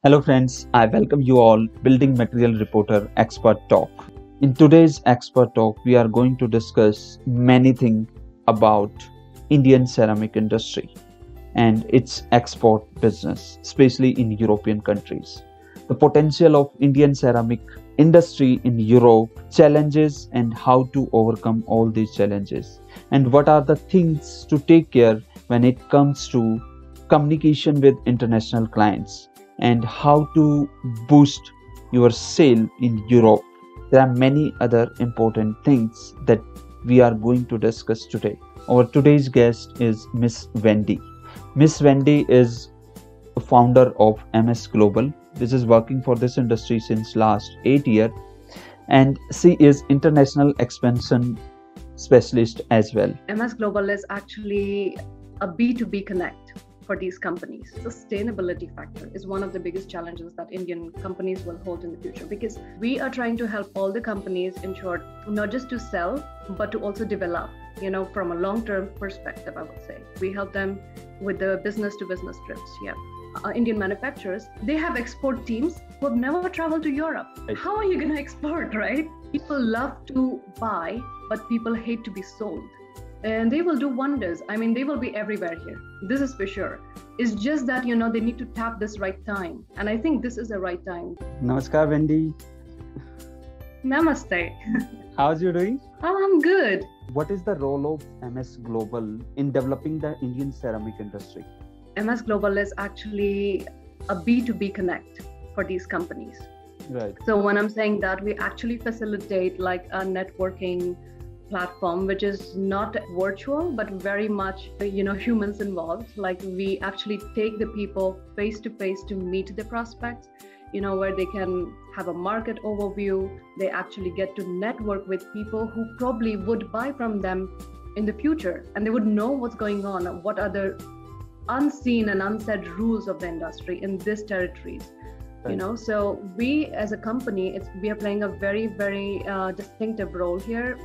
Hello friends, I welcome you all Building Material Reporter Expert Talk. In today's Expert Talk, we are going to discuss many things about Indian ceramic industry and its export business, especially in European countries. The potential of Indian ceramic industry in Europe, challenges and how to overcome all these challenges, and what are the things to take care when it comes to communication with international clients and how to boost your sale in Europe. There are many other important things that we are going to discuss today. Our today's guest is Miss Wendy. Miss Wendy is a founder of MS Global. This is working for this industry since last 8 years, and she is international expansion specialist as well. MS Global is actually a B2B connect for these companies. Sustainability factor is one of the biggest challenges that Indian companies will hold in the future, because we are trying to help all the companies ensure not just to sell, but to also develop, from a long-term perspective, I would say. We help them with the business to business trips. Yeah. Indian manufacturers, they have export teams who have never traveled to Europe. Right. How are you going to export, right? People love to buy, but people hate to be sold. And they will do wonders. I mean, they will be everywhere here. This is for sure. It's just that, they need to tap this right time. And I think this is the right time. Namaskar, Wendy. Namaste. How's you doing? Oh, I'm good. What is the role of MS Global in developing the Indian ceramic industry? MS Global is actually a B2B connect for these companies. Right. So when I'm saying that, we actually facilitate like a networking platform, which is not virtual, but very much, humans involved. Like we actually take the people face to face to meet the prospects, where they can have a market overview. They actually get to network with people who probably would buy from them in the future, and they would know what's going on, what are the unseen and unsaid rules of the industry in these territories. Right. So we as a company, we are playing a very, very distinctive role here.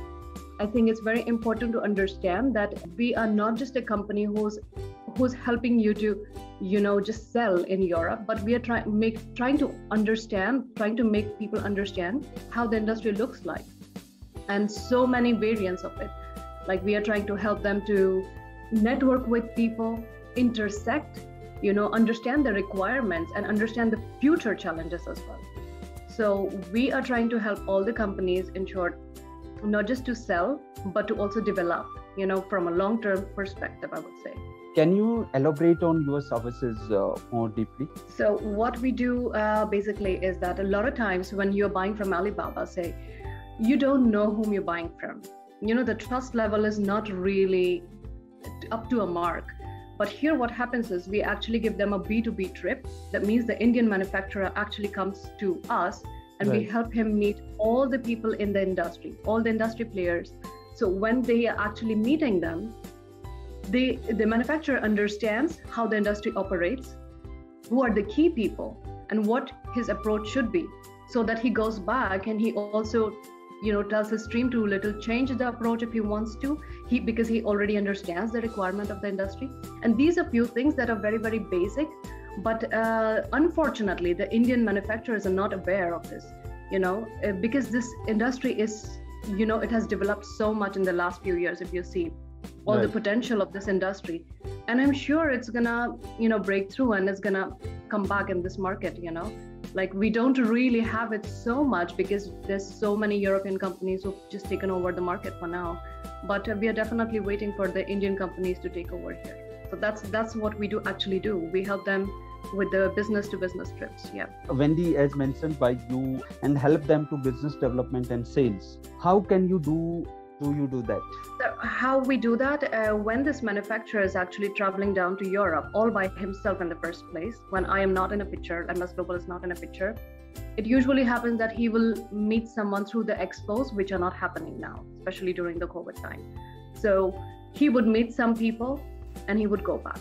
I think it's very important to understand that we are not just a company who's helping you to, just sell in Europe, but we are trying to make people understand how the industry looks like, and so many variants of it. Like we are trying to help them to network with people, intersect, understand the requirements and understand the future challenges as well. So we are trying to help all the companies ensure not just to sell, but to also develop, from a long-term perspective, I would say. Can you elaborate on your services more deeply? So what we do basically is that a lot of times when you're buying from Alibaba, say, you don't know whom you're buying from. The trust level is not really up to a mark. But here what happens is we actually give them a B2B trip. That means the Indian manufacturer actually comes to us, and Right. we help him meet all the people in the industry, all the industry players. So when they are actually meeting them, the manufacturer understands how the industry operates, who are the key people, and what his approach should be, so that he goes back and he also tells his team to little change the approach if he wants to, because he already understands the requirement of the industry. And these are few things that are very, very basic, but unfortunately the Indian manufacturers are not aware of this, because this industry is, it has developed so much in the last few years. If you see all Right. the potential of this industry, and I'm sure it's gonna break through and it's gonna come back in this market. Like we don't really have it so much because there's so many European companies who've just taken over the market for now, but we are definitely waiting for the Indian companies to take over here. So that's what we actually do. We help them with the business to business trips. Yeah. Wendy, as mentioned by you, and help them to business development and sales. How can you do you do that? So how we do that, when this manufacturer is actually traveling down to Europe all by himself in the first place, when I am not in a picture, MS Global is not in a picture, it usually happens that he will meet someone through the expos, which are not happening now, especially during the COVID time. So he would meet some people and he would go back.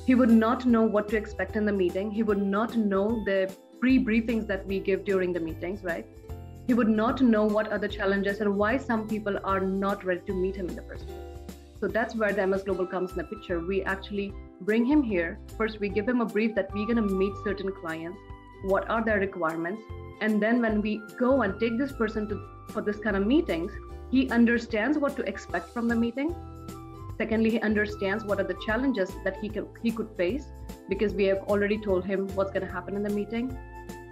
He would not know what to expect in the meeting. He would not know the pre-briefings that we give during the meetings, right? He would not know what are the challenges and why some people are not ready to meet him in the first place. So that's where the MS Global comes in the picture. We actually bring him here. First, we give him a brief that we're going to meet certain clients. what are their requirements, and then when we go and take this person for this kind of meetings, he understands what to expect from the meeting. Secondly, he understands what are the challenges that he could face, because we have already told him what's going to happen in the meeting.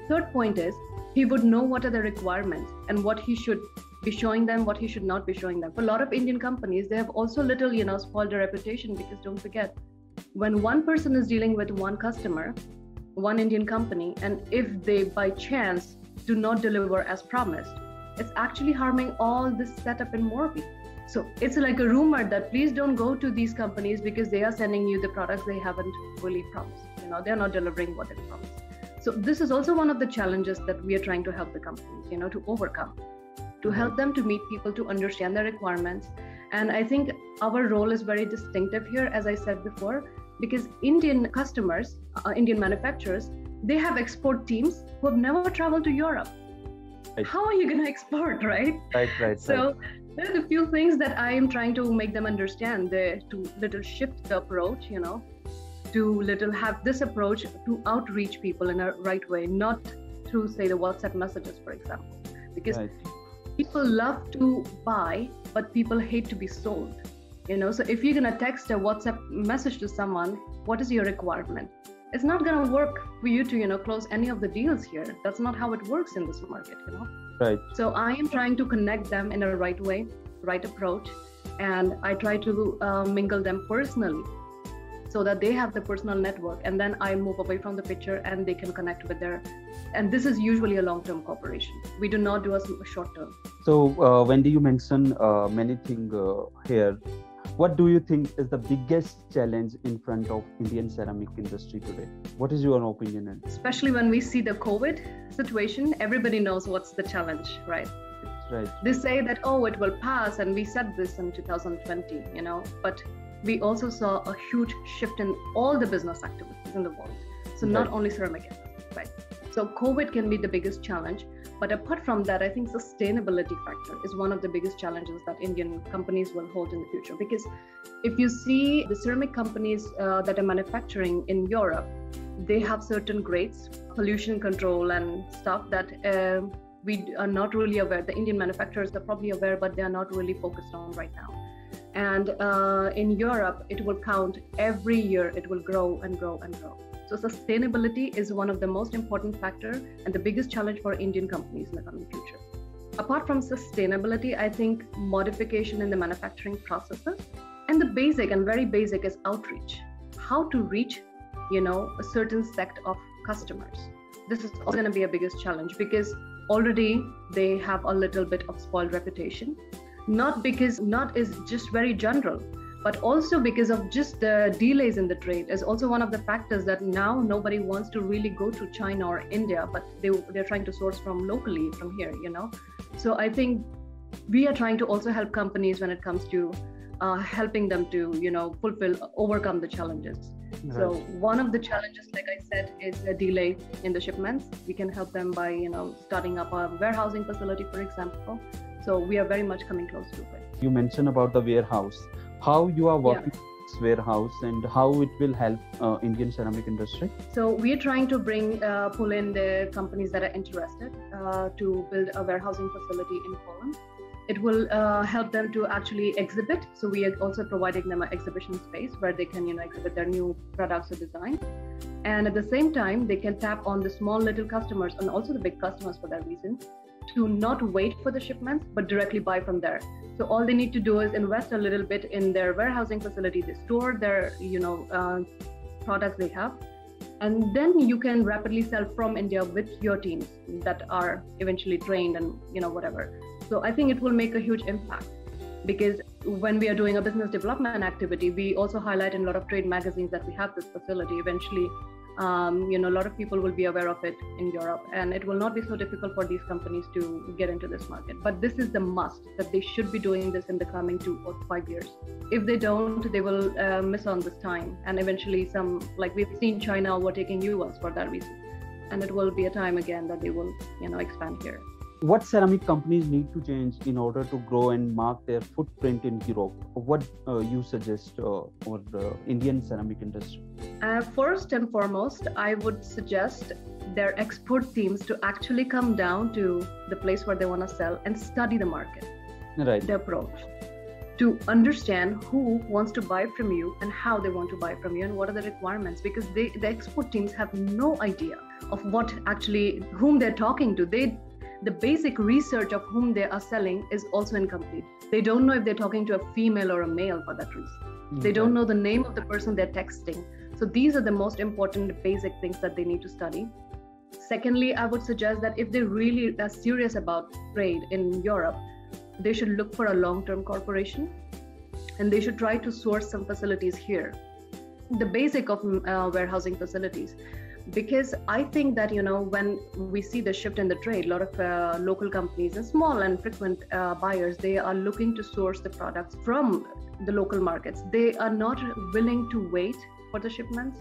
Third point is, he would know what are the requirements and what he should be showing them, what he should not be showing them. For a lot of Indian companies, they have also little, spoiled their reputation, because don't forget, when one person is dealing with one customer, one Indian company, and if they by chance do not deliver as promised, it's actually harming all this setup in Morbi. So it's like a rumor that please don't go to these companies because they are sending you the products they haven't really promised. They're not delivering what they promised. So this is also one of the challenges that we are trying to help the companies, to overcome, to help them to meet people, to understand their requirements. And I think our role is very distinctive here, as I said before, because Indian customers, Indian manufacturers, they have export teams who have never traveled to Europe. Right. How are you going to export, right? Right. So there are a few things that I am trying to make them understand, to little shift the approach, to little have this approach to outreach people in a right way, not through, say, the WhatsApp messages, for example, because people love to buy, but people hate to be sold. So if you're going to text a WhatsApp message to someone, what is your requirement? It's not going to work for you to, close any of the deals here. That's not how it works in this market, Right. So I am trying to connect them in a right way, right approach. And I try to mingle them personally so that they have the personal network. And then I move away from the picture and they can connect with and this is usually a long-term cooperation. We do not do a short-term. So Wendy, you mentioned many things here. What do you think is the biggest challenge in front of Indian ceramic industry today? What is your opinion? Especially when we see the COVID situation, everybody knows what's the challenge, right? Right. They say that, it will pass, and we said this in 2020, but we also saw a huge shift in all the business activities in the world. So not only ceramic industry, right? So COVID can be the biggest challenge. But apart from that, I think sustainability factor is one of the biggest challenges that Indian companies will hold in the future. Because if you see the ceramic companies that are manufacturing in Europe, they have certain grades, pollution control and stuff that we are not really aware. The Indian manufacturers are probably aware, but they are not really focused on right now. And in Europe, it will count every year. It will grow and grow and grow. So sustainability is one of the most important factors and the biggest challenge for Indian companies in the coming future. Apart from sustainability, I think modification in the manufacturing processes, and the basic and very basic is outreach. How to reach, a certain sect of customers. This is also going to be a biggest challenge because already they have a little bit of spoiled reputation. Not is just very general, but also because of just the delays in the trade is also one of the factors that now nobody wants to really go to China or India, but they're trying to source from locally from here, So I think we are trying to also help companies when it comes to helping them to, overcome the challenges. Right. So one of the challenges, like I said, is a delay in the shipments. We can help them by, starting up a warehousing facility, for example. So we are very much coming close to it. You mentioned about the warehouse. How you are working with this warehouse and how it will help Indian ceramic industry? So we are trying to pull in the companies that are interested to build a warehousing facility in Poland. It will help them to actually exhibit. So we are also providing them an exhibition space where they can, exhibit their new products or design. And at the same time, they can tap on the small little customers and also the big customers for that reason to not wait for the shipments, but directly buy from there. So all they need to do is invest a little bit in their warehousing facility. They store their, products they have, and then you can rapidly sell from India with your teams that are eventually trained and, whatever. So I think it will make a huge impact because when we are doing a business development activity, we also highlight in a lot of trade magazines that we have this facility. Eventually, a lot of people will be aware of it in Europe, and it will not be so difficult for these companies to get into this market. But this is the must, that they should be doing this in the coming 2 or 5 years. If they don't, they will miss on this time. And eventually like we've seen China overtaking US for that reason. And it will be a time again that they will, expand here. What ceramic companies need to change in order to grow and mark their footprint in Europe? What you suggest for the Indian ceramic industry? First and foremost, I would suggest their export teams to actually come down to the place where they want to sell and study the market, Right. the approach, to understand who wants to buy from you and how they want to buy from you and what are the requirements, because the export teams have no idea of what actually whom they're talking to. The basic research of whom they are selling is also incomplete. They don't know if they're talking to a female or a male for that reason. They don't know the name of the person they're texting. So these are the most important basic things that they need to study. Secondly, I would suggest that if they really are serious about trade in Europe, they should look for a long-term corporation and they should try to source some facilities here. The basic of warehousing facilities. Because I think that, when we see the shift in the trade, a lot of local companies and small and frequent buyers, they are looking to source the products from the local markets. They are not willing to wait for the shipments.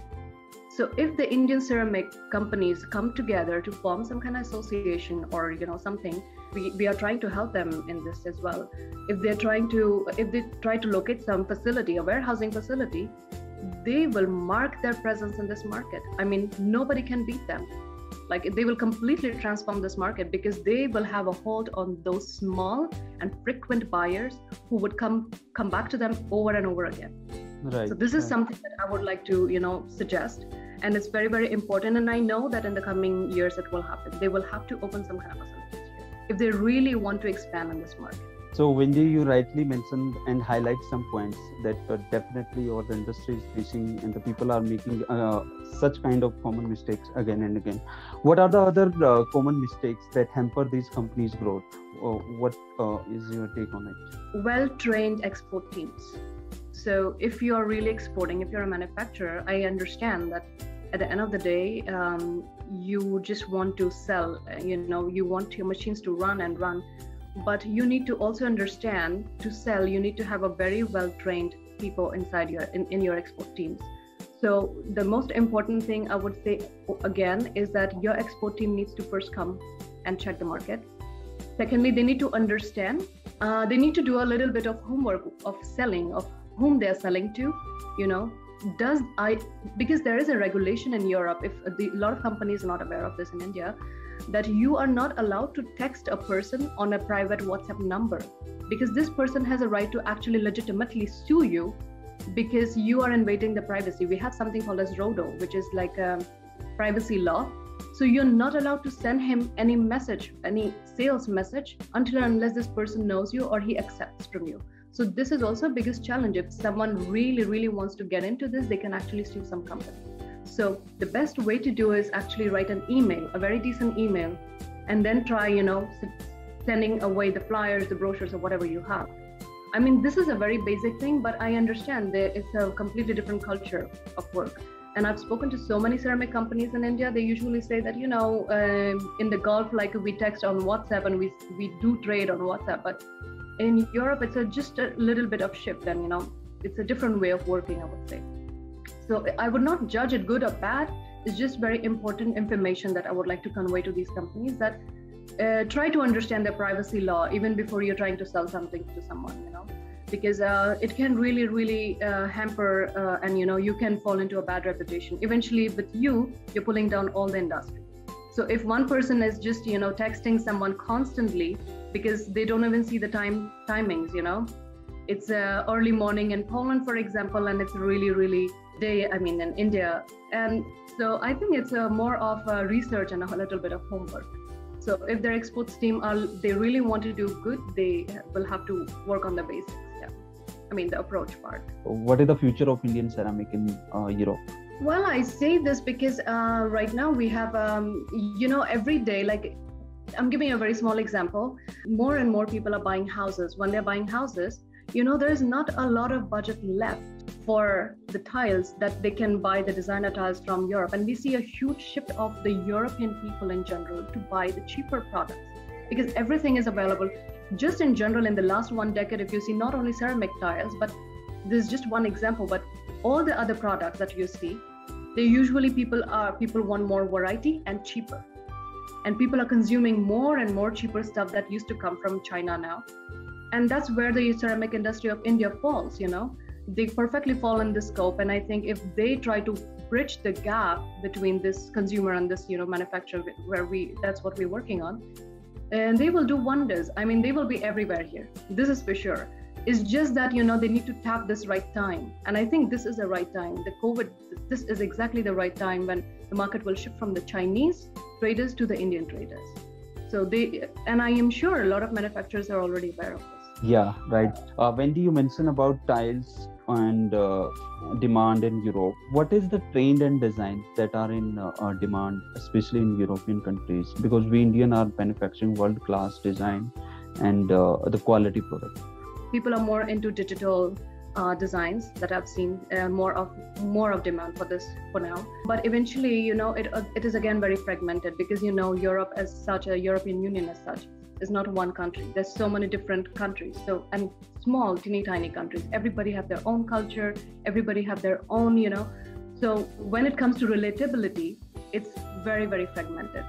So if the Indian ceramic companies come together to form some kind of association or something, we are trying to help them in this as well. If they try to locate some facility, a warehousing facility, they will mark their presence in this market. I mean, nobody can beat them. Like, they will completely transform this market because they will have a hold on those small and frequent buyers who would come back to them over and over again. Right. So this is something that I would like to, suggest. And it's very, very important. And I know that in the coming years it will happen. They will have to open some kind of facilities here if they really want to expand in this market. So, Wendy, you rightly mentioned and highlight some points that definitely the industry is facing, and the people are making such kind of common mistakes again and again. What are the other common mistakes that hamper these companies' growth? What is your take on it? Well-trained export teams. So if you are really exporting, if you're a manufacturer, I understand that at the end of the day, you just want to sell, you want your machines to run and run. But you need to also understand, to sell, you need to have a very well-trained people inside in your export teams. So the most important thing I would say again is that your export team needs to first come and check the market. Secondly, they need to understand, they need to do a little bit of homework of selling, of whom they're selling to, because there is a regulation in Europe, if a lot of companies are not aware of this in India, that you are not allowed to text a person on a private WhatsApp number, because this person has a right to actually legitimately sue you because you are invading the privacy. We have something called as RODO, which is like a privacy law. So you're not allowed to send him any message, any sales message, until and unless this person knows you or he accepts from you. So this is also a biggest challenge. If someone really, really wants to get into this, they can actually sue some company. So the best way to do is actually write an email, a very decent email, and then try, sending away the flyers, the brochures, or whatever you have. I mean, this is a very basic thing, but I understand that it's a completely different culture of work. And I've spoken to so many ceramic companies in India. They usually say that, in the Gulf, like we text on WhatsApp and we do trade on WhatsApp. But in Europe, it's just a little bit of shift, and, it's a different way of working, I would say. So I would not judge it good or bad. It's just very important information that I would like to convey to these companies, that try to understand their privacy law even before you're trying to sell something to someone, because it can really, really hamper and, you can fall into a bad reputation. Eventually with you're pulling down all the industry. So if one person is just, texting someone constantly because they don't even see the timings, it's early morning in Poland, for example, and it's really, really in India. And so I think it's more of a research and a little bit of homework. So if their exports team they really want to do good, they will have to work on the basics. The approach part. What is the future of Indian ceramic in Europe? Well, I say this because right now we have, every day, like I'm giving a very small example, more and more people are buying houses. When they're buying houses, there's not a lot of budget left for the tiles that they can buy the designer tiles from Europe. And we see a huge shift of the European people in general to buy the cheaper products because everything is available. Just in general, in the last 1 decade, if you see not only ceramic tiles, but this is just one example, but all the other products that you see, they usually people want more variety and cheaper. and people are consuming more and more cheaper stuff that used to come from China now. And that's where the ceramic industry of India falls, they perfectly fall in the scope. And I think if they try to bridge the gap between this consumer and this manufacturer, that's what we're working on, and they will do wonders. I mean, they will be everywhere here, this is for sure. It's just that they need to tap this right time, and I think this is the right time. The COVID, this is exactly the right time when the market will shift from the Chinese traders to the Indian traders. So and I am sure a lot of manufacturers are already aware of this. Yeah, right. Wendy, you mentioned about tiles and demand in Europe. What is the trend and designs that are in demand, especially in European countries? Because we Indian are manufacturing world-class design and the quality product. People are more into digital designs that I've seen, more of demand for this for now. But eventually, it is again very fragmented, because Europe as such, a European Union as such, is not one country. There's so many different countries, and small, teeny tiny countries. Everybody have their own culture. Everybody have their own, So when it comes to relatability, it's very, very fragmented.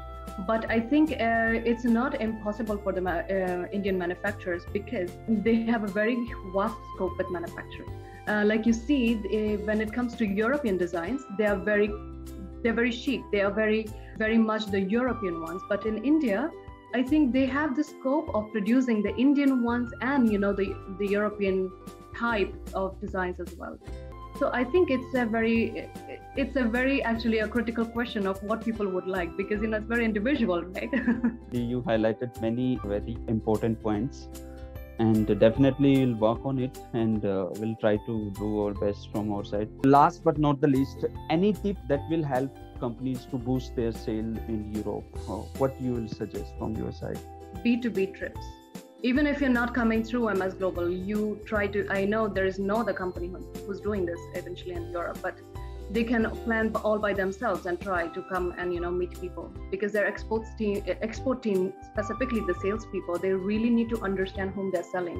But I think it's not impossible for the Indian manufacturers, because they have a very vast scope with manufacturing. Like you see, when it comes to European designs, they're very chic. They are very, very much the European ones. But in India, I think they have the scope of producing the Indian ones and the European type of designs as well. So I think it's a very actually a critical question of what people would like, because it's very individual, right? You highlighted many very important points, and definitely we'll work on it, and we'll try to do our best from our side. Last but not the least, any tip that will help companies to boost their sale in Europe? What you will suggest from your side? B2B trips. Even if you're not coming through MS Global, you try to, I know there is no other company who's doing this eventually in Europe, but they can plan all by themselves and try to come and meet people, because their export team, specifically the salespeople, they really need to understand whom they're selling.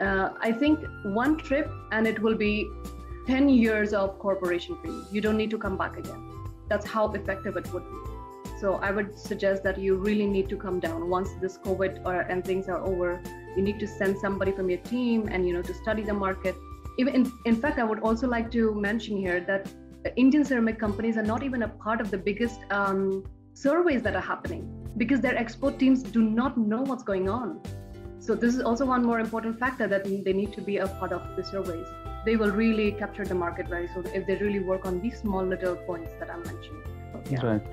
I think one trip and it will be 10 years of corporation for you. You don't need to come back again. That's how effective it would be. So I would suggest that you really need to come down once this COVID and things are over. You need to send somebody from your team and to study the market. Even in fact, I would also like to mention here that Indian ceramic companies are not even a part of the biggest surveys that are happening, because their export teams do not know what's going on. So this is also one more important factor, that they need to be a part of the surveys. They will really capture the market very soon if they really work on these small little points that I'm mentioning. Yeah. Right.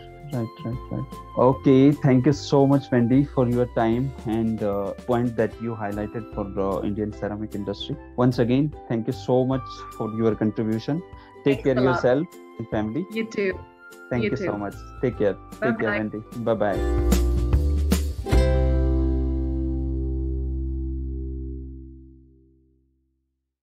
Okay, thank you so much, Wendy, for your time and point that you highlighted for the Indian ceramic industry. Once again, thank you so much for your contribution. Take care of yourself and family. You too. Thank you so much. Take care. Bye-bye. Take care, Wendy. Bye-bye.